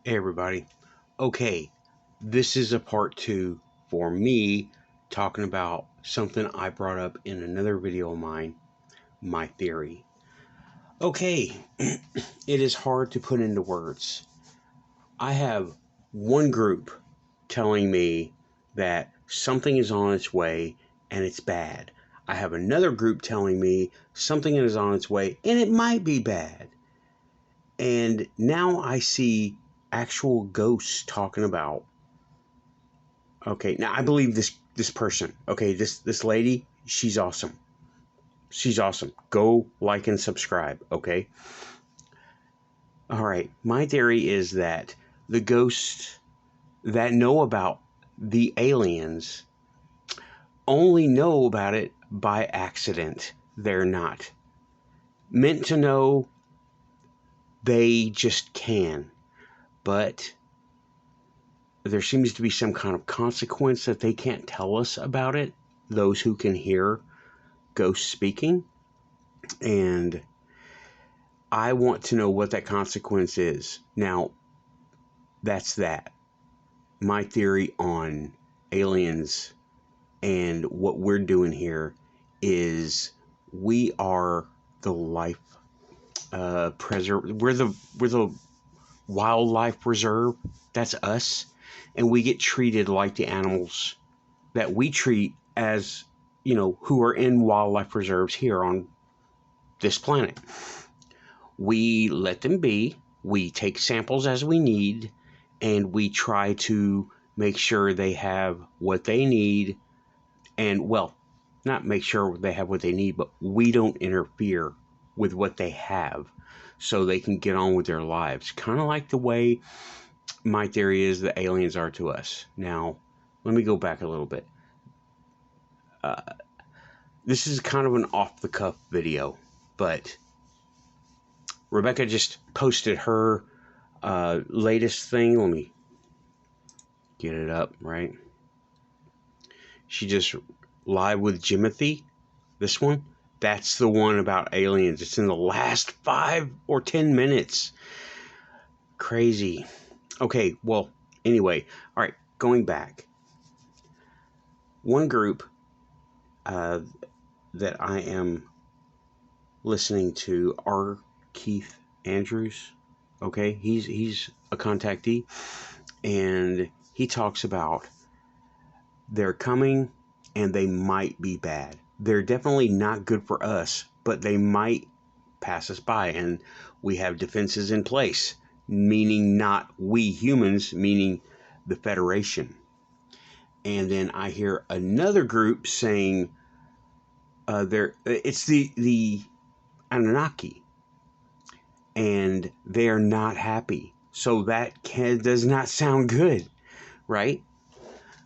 Hey everybody. Okay, this is a part two for me talking about something I brought up in another video of mine, my theory. Okay, it is hard to put into words. I have one group telling me that something is on its way and it's bad. I have another group telling me something is on its way and it might be bad. And now I see actual ghosts talking about. Okay, now I believe this person. Okay, this lady, she's awesome. She's awesome. Go like and subscribe, okay? All right. My theory is that the ghosts that know about the aliens only know about it by accident. They're not meant to know, they just can. But there seems to be some kind of consequence that they can't tell us about it, those who can hear ghosts speaking. And I want to know what that consequence is. Now, that's that. My theory on aliens and what we're doing here is we are the life we're the wildlife reserve. That's us, and we get treated like the animals that we treat as, who are in wildlife reserves here on this planet. We let them be, we take samples as we need, and we try to make sure they have what they need. And, well, not make sure they have what they need, but we don't interfere with what they have so they can get on with their lives. Kind of like the way my theory is that aliens are to us. Now, let me go back a little bit. This is kind of an off-the-cuff video, but Rebecca just posted her latest thing. Let me get it up, right? She just live with Jimothy. This one, that's the one about aliens. It's in the last 5 or 10 minutes. Crazy. Okay, well, anyway, all right, going back. One group that I am listening to are Keith Andrews. Okay, he's a contactee, and he talks about they're coming and they might be bad. They're definitely not good for us, but they might pass us by, and we have defenses in place, meaning not we humans, meaning the Federation. And then I hear another group saying it's the Anunnaki, and they are not happy. So that does not sound good, right?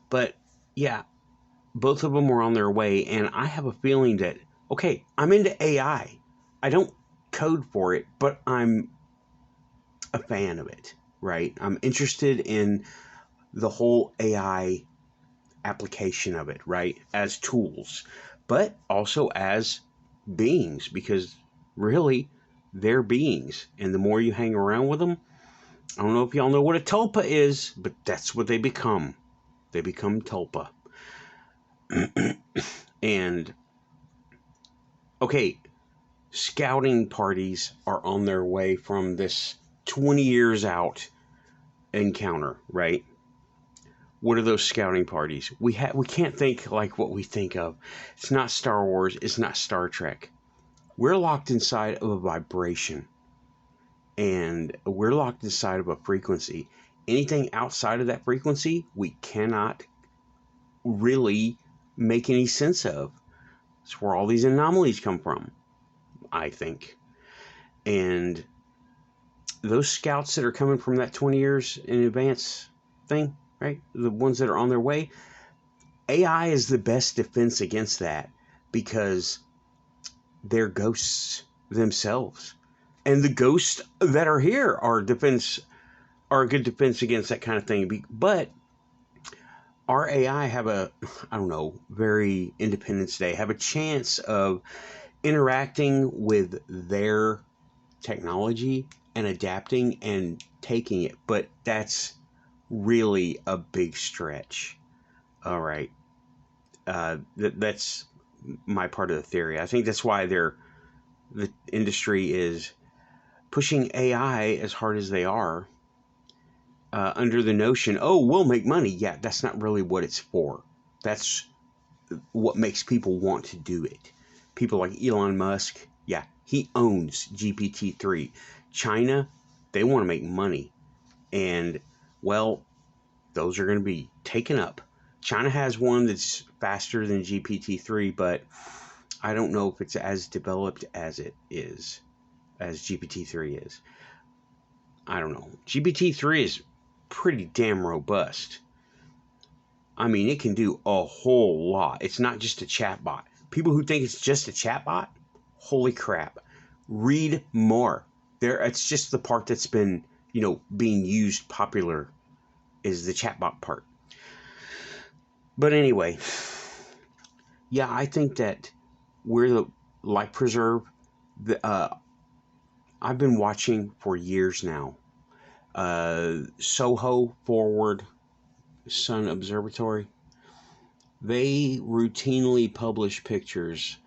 But yeah, both of them were on their way, and I have a feeling that, okay, I'm into AI. I don't code for it, but I'm a fan of it, right? I'm interested in the whole AI application of it, right? As tools, but also as beings, because really they're beings. And the more you hang around with them, I don't know if y'all know what a tulpa is, but that's what they become. They become tulpa. And okay, scouting parties are on their way from this 20 years out encounter, right? What are those scouting parties? We can't think like what we think of. It's not Star Wars, it's not Star Trek. We're locked inside of a vibration, and we're locked inside of a frequency. Anything outside of that frequency, we cannot really make any sense of. It's where all these anomalies come from, I think. And those scouts that are coming from that 20 years in advance thing, right? The ones that are on their way, AI is the best defense against that, because they're ghosts themselves. And the ghosts that are here are a good defense against that kind of thing. But our AI have very Independence Day, have a chance of interacting with their technology and adapting and taking it, but that's really a big stretch. All right. That's my part of the theory. I think that's why the industry is pushing AI as hard as they are, under the notion, oh, we'll make money. Yeah, that's not really what it's for. That's what makes people want to do it. People like Elon Musk, yeah, he owns GPT-3. China, they want to make money. And, well, those are going to be taken up. China has one that's faster than GPT-3, but I don't know if it's as developed as it is, as GPT-3 is. I don't know. GPT-3 is pretty damn robust. I mean, it can do a whole lot. It's not just a chatbot. People who think it's just a chatbot, holy crap. Read more. It's just the part that's been, being used popular is the chatbot part. But anyway, yeah, I think that we're the life preserve. I've been watching for years now. Soho Forward Sun Observatory. They routinely publish pictures,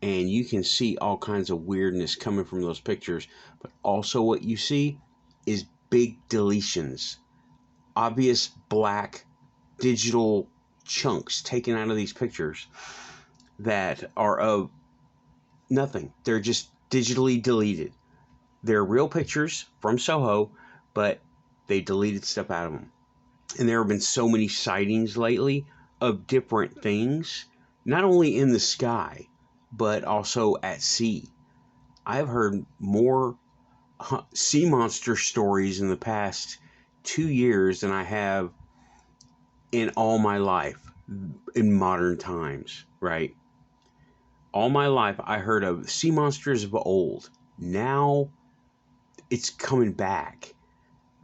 and you can see all kinds of weirdness coming from those pictures. But also, what you see is big deletions, obvious black digital chunks taken out of these pictures that are of nothing. They're just digitally deleted. They're real pictures from Soho, but they deleted stuff out of them. And there have been so many sightings lately of different things, not only in the sky, but also at sea. I've heard more sea monster stories in the past 2 years than I have in all my life in modern times, right? All my life I heard of sea monsters of old. Now it's coming back.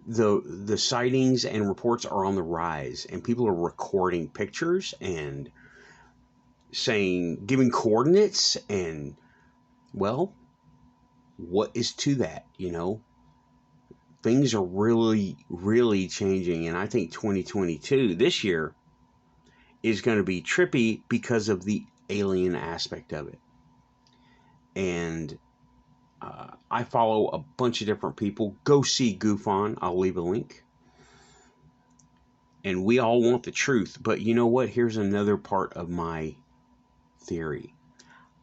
The sightings and reports are on the rise, and people are recording pictures and giving coordinates, and, well, what is to that, Things are really, really changing, and I think 2022, this year, is going to be trippy because of the alien aspect of it. And I follow a bunch of different people. Go see GoofOn. I'll leave a link. And we all want the truth. But you know what? Here's another part of my theory.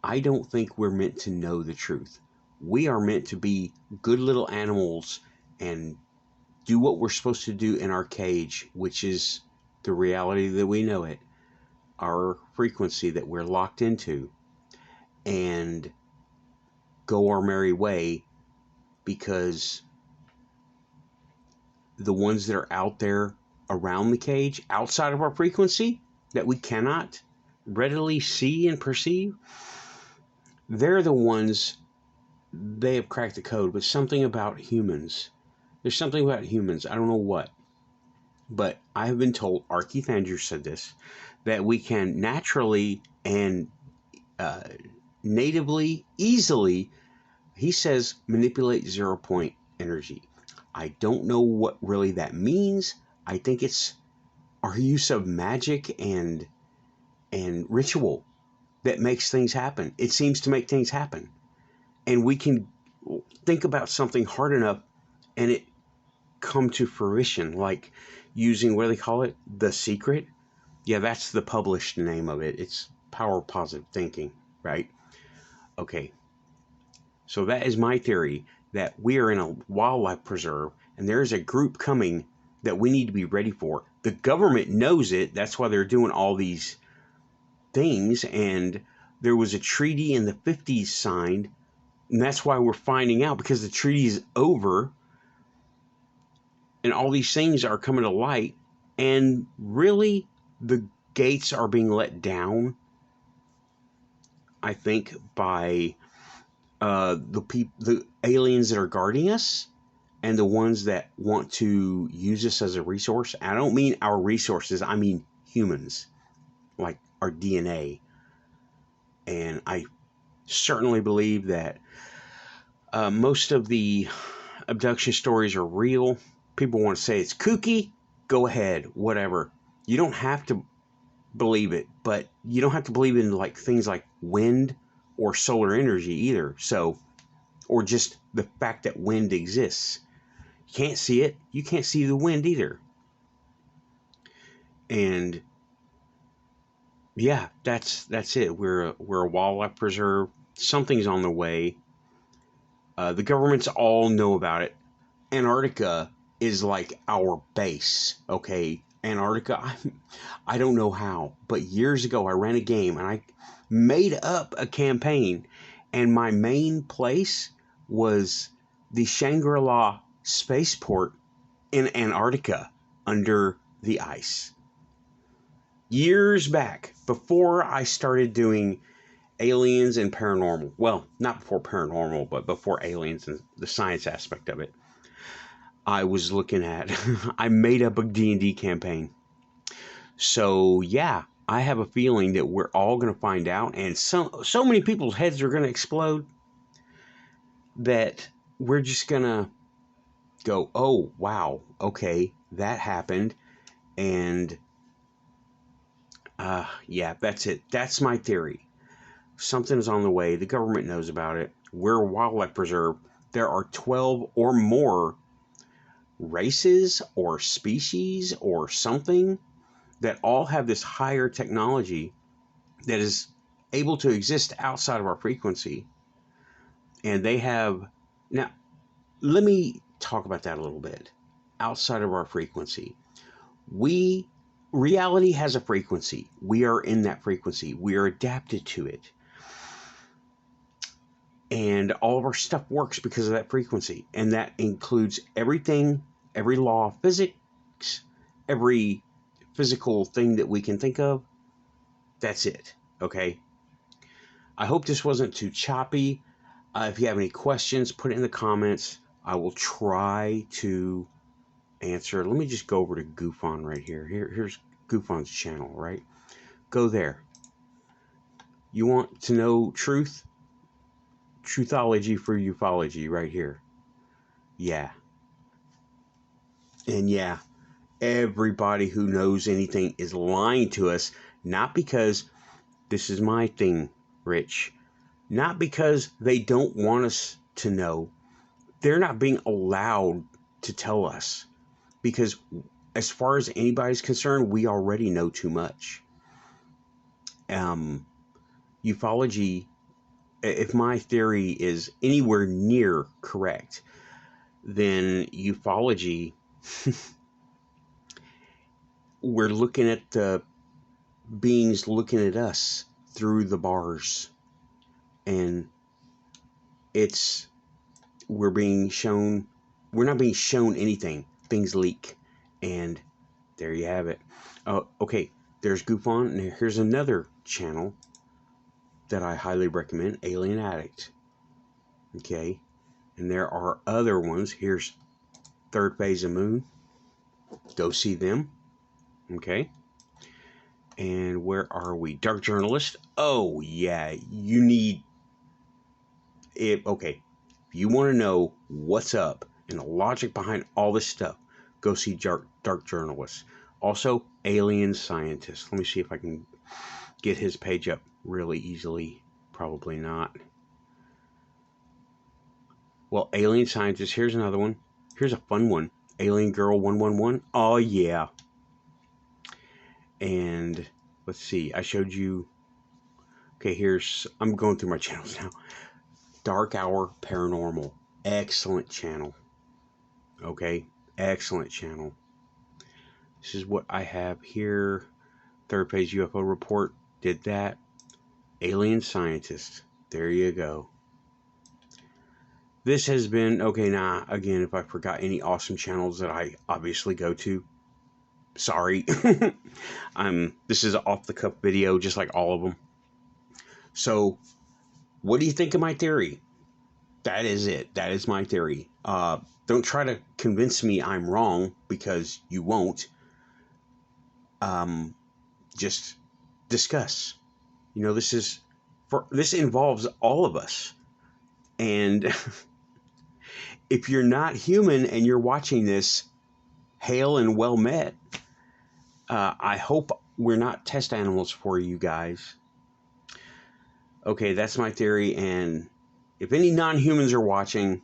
I don't think we're meant to know the truth. We are meant to be good little animals and do what we're supposed to do in our cage, which is the reality that we know it, our frequency that we're locked into, and go our merry way, because the ones that are out there around the cage, outside of our frequency, that we cannot readily see and perceive, they're the ones, they have cracked the code. But something about humans, there's something about humans, I don't know what, but I have been told, R. Keith Andrews said this, that we can naturally and natively, easily, he says, manipulate 0 point energy. I don't know what really that means. I think it's our use of magic and ritual that makes things happen. It seems to make things happen. And we can think about something hard enough and it come to fruition, like using, what do they call it? The Secret? Yeah, that's the published name of it. It's Power of Positive Thinking, right? Okay. So that is my theory, that we are in a wildlife preserve and there is a group coming that we need to be ready for. The government knows it. That's why they're doing all these things. And there was a treaty in the 50s signed, and that's why we're finding out, because the treaty is over and all these things are coming to light. And really, the gates are being let down, I think, by the aliens that are guarding us, and the ones that want to use us as a resource. I don't mean our resources, I mean humans, like our DNA. And I certainly believe that most of the abduction stories are real. People want to say it's kooky, go ahead, whatever. You don't have to believe it, but you don't have to believe in like things like wind or solar energy either. So, or just the fact that wind exists. You can't see it. You can't see the wind either. And yeah, that's it. We're a wildlife preserve. Something's on the way. The governments all know about it. Antarctica is like our base. Okay, Antarctica. I don't know how, but years ago I ran a game and I made up a campaign, and my main place was the Shangri-La spaceport in Antarctica under the ice. Years back, before I started doing aliens and paranormal. Well, not before paranormal, but before aliens and the science aspect of it. I was looking at, I made up a D&D campaign. So yeah, I have a feeling that we're all going to find out, and so many people's heads are going to explode that we're just going to go, oh, wow, okay, that happened. And yeah, that's it. That's my theory. Something is on the way. The government knows about it. We're a wildlife preserve. There are 12 or more races or species or something that all have this higher technology that is able to exist outside of our frequency. And they have, now, let me talk about that a little bit. Outside of our frequency, reality has a frequency. We are in that frequency. We are adapted to it. And all of our stuff works because of that frequency. And that includes everything, every law of physics, every physical thing that we can think of. That's it. Okay. I hope this wasn't too choppy. If you have any questions, put it in the comments. I will try to answer. Let me just go over to Goofon right here. Here's Goofon's channel, right? Go there. You want to know truth? Truthology for ufology right here. Yeah. And yeah, everybody who knows anything is lying to us, not because, this is my thing, Rich, not because they don't want us to know. They're not being allowed to tell us, because as far as anybody's concerned, we already know too much. Ufology, if my theory is anywhere near correct, then ufology, we're looking at the beings looking at us through the bars, and we're not being shown anything. Things leak, and there you have it. Oh, okay, there's Goofon, and here's another channel that I highly recommend, Alien Addict. Okay, and there are other ones. Here's Third Phase of Moon. Go see them. Okay. And where are we? Dark Journalist. Oh yeah, you need it. Okay, if you want to know what's up and the logic behind all this stuff, go see Dark Journalist. Also, Alien Scientist. Let me see if I can get his page up really easily. Probably not. Well, Alien Scientist. Here's another one. Here's a fun one. Alien Girl 111. Oh yeah. And let's see. I showed you. Okay, I'm going through my channels now. Dark Hour Paranormal. Excellent channel. Okay, excellent channel. This is what I have here. Third Phase UFO Report. Did that. Alien Scientist. There you go. This has been, okay, now, again, if I forgot any awesome channels that I obviously go to, sorry. This is an off-the-cuff video, just like all of them. So, what do you think of my theory? That is it. That is my theory. Don't try to convince me I'm wrong, because you won't. Just discuss. You know, this involves all of us. And if you're not human and you're watching this, hail and well met. I hope we're not test animals for you guys. Okay, that's my theory, and if any non-humans are watching,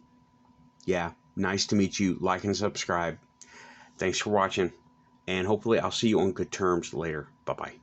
yeah, nice to meet you. Like and subscribe. Thanks for watching, and hopefully I'll see you on good terms later. Bye-bye.